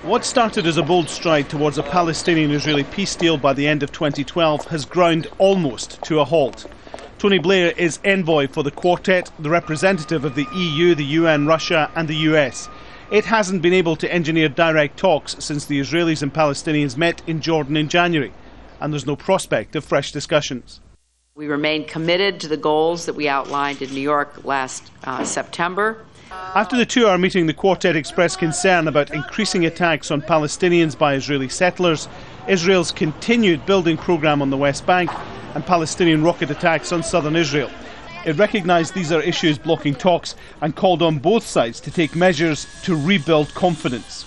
What started as a bold stride towards a Palestinian-Israeli peace deal by the end of 2012 has ground almost to a halt. Tony Blair is envoy for the Quartet, the representative of the EU, the UN, Russia and the US. It hasn't been able to engineer direct talks since the Israelis and Palestinians met in Jordan in January, and there's no prospect of fresh discussions. We remain committed to the goals that we outlined in New York last September. After the 2-hour meeting, the Quartet expressed concern about increasing attacks on Palestinians by Israeli settlers, Israel's continued building programme on the West Bank and Palestinian rocket attacks on southern Israel. It recognised these are issues blocking talks and called on both sides to take measures to rebuild confidence.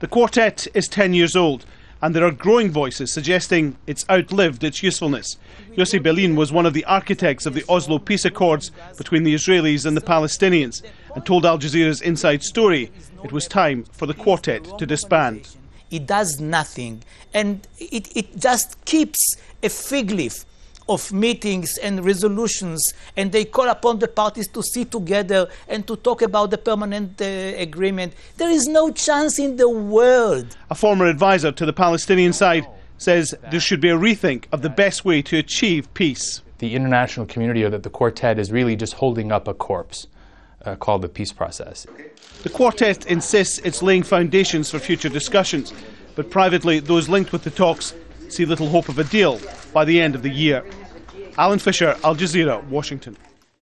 The Quartet is 10 years old, and there are growing voices suggesting it's outlived its usefulness. Yossi Beilin was one of the architects of the Oslo peace accords between the Israelis and the Palestinians and told Al Jazeera's Inside Story it was time for the Quartet to disband. It does nothing, and it just keeps a fig leaf of meetings and resolutions, and they call upon the parties to sit together and to talk about the permanent agreement. There is no chance in the world. A former advisor to the Palestinian side says there should be a rethink of the best way to achieve peace. The international community, or that the Quartet, is really just holding up a corpse called the peace process. The Quartet insists it's laying foundations for future discussions, but privately those linked with the talks see little hope of a deal by the end of the year. Alan Fisher, Al Jazeera, Washington.